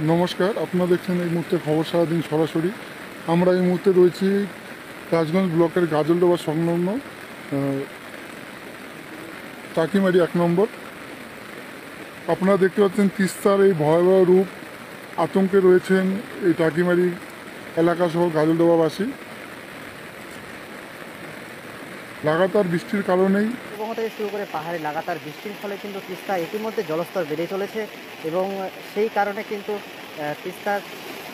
নমস্কার, আপনারা দেখছেন এই মুহূর্তে খবর সারাদিন সরাসরি। আমরা এই মুহূর্তে রয়েছি রাজগঞ্জ ব্লকের গাজলডোবা সংলগ্ন টাকিমারি 1 নম্বর। আপনারা দেখতে পাচ্ছেন তিস্তার এই ভয়াবহ রূপ, আতঙ্কে রয়েছেন এই টাকিমারি এলাকাসহ গাজলডোবাবাসী। লাগাতার বৃষ্টির কারণেই এবং থেকে শুরু করে পাহাড়ে লাগাতার বৃষ্টির ফলে কিন্তু তিস্তা ইতিমধ্যে জলস্তর বেড়ে চলেছে এবং সেই কারণে কিন্তু তিস্তার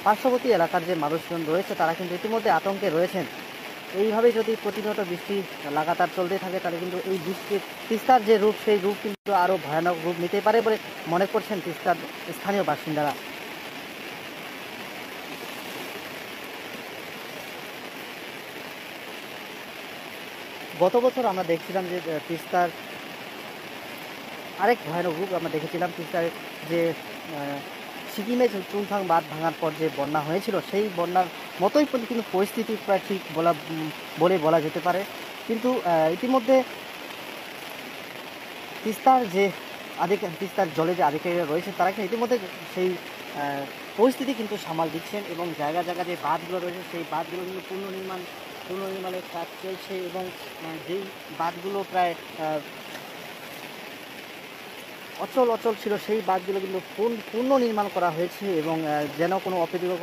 পার্শ্ববর্তী এলাকার যে মানুষজন রয়েছে তারা কিন্তু ইতিমধ্যে আতঙ্কে রয়েছেন। এইভাবে যদি প্রতিনিয়ত বৃষ্টি লাগাতার চলতে থাকে তাহলে কিন্তু এই বৃষ্টির তিস্তার যে রূপ সেই রূপ কিন্তু আরও ভয়ানক রূপ নিতে পারে বলে মনে করছেন তিস্তার স্থানীয় বাসিন্দারা। গত বছর আমরা দেখছিলাম যে তিস্তার আরেক ভয়ানক রূপ আমরা দেখেছিলাম। তিস্তার যে সিকিমে চুংথাং বাঁধ ভাঙার পর যে বন্যা হয়েছিল সেই বন্যার মতোই কিন্তু পরিস্থিতি প্রায় ঠিক বলে বলা যেতে পারে। কিন্তু ইতিমধ্যে তিস্তার জলে যে আধিকারিকরা রয়েছে তারা কিন্তু ইতিমধ্যে সেই পরিস্থিতি কিন্তু সামাল দিচ্ছেন এবং জায়গা যে বাঁধগুলো রয়েছে সেই বাঁধগুলো কিন্তু পুনর্নির্মাণের কাজ চলছে এবং যেই বাঁধগুলো প্রায় অচল ছিল সেই বাঁধগুলো কিন্তু পুনর্নির্মাণ করা হয়েছে এবং যেন কোনো অপ্রীতিকর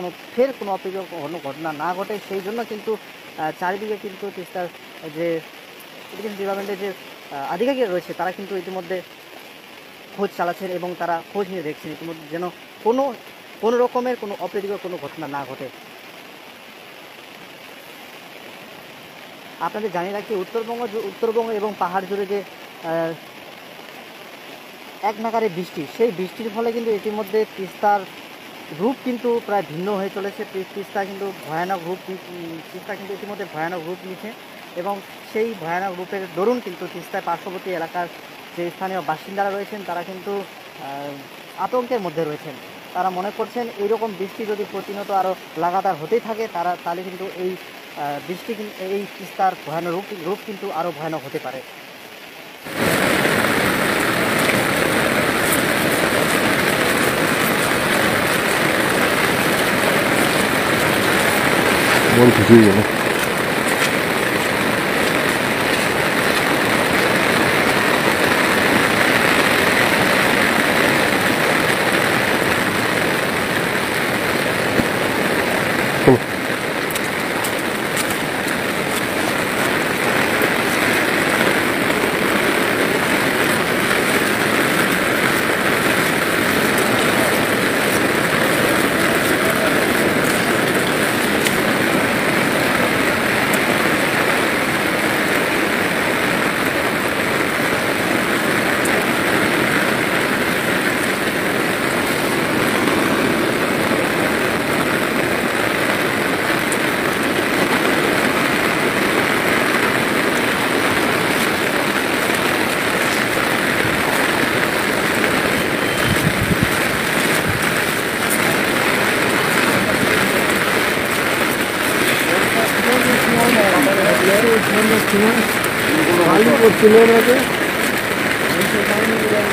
ঘটনা না ঘটে সেই জন্য কিন্তু চারিদিকে কিন্তু তিস্তার যে ইরিগেশন ডিপার্টমেন্টের যে আধিকারিকরা রয়েছে তারা কিন্তু ইতিমধ্যে খোঁজ চালাচ্ছেন এবং তারা খোঁজ নিয়ে দেখছেন ইতিমধ্যে যেন কোনো রকমের কোনো অপ্রীতিকর কোনো ঘটনা না ঘটে। আপনাদের জানিয়ে রাখি উত্তরবঙ্গ এবং পাহাড় জুড়ে যে এক নাগারে বৃষ্টি, সেই বৃষ্টির ফলে কিন্তু ইতিমধ্যে তিস্তার রূপ কিন্তু প্রায় ভিন্ন হয়ে চলেছে। তিস্তা কিন্তু ইতিমধ্যে ভয়ানক রূপ নিচ্ছে এবং সেই ভয়ানক রূপের দরুন কিন্তু তিস্তার পার্শ্ববর্তী এলাকার যে স্থানীয় বাসিন্দারা রয়েছেন তারা কিন্তু আতঙ্কের মধ্যে রয়েছেন। তারা মনে করছেন এইরকম বৃষ্টি যদি প্রতিনিয়ত আরও লাগাতার হতেই থাকে তাহলে কিন্তু এই তিস্তার ভয়ানক রূপ কিন্তু আরও ভয়ানক হতে পারে। বল খুশি হয়ে গেল।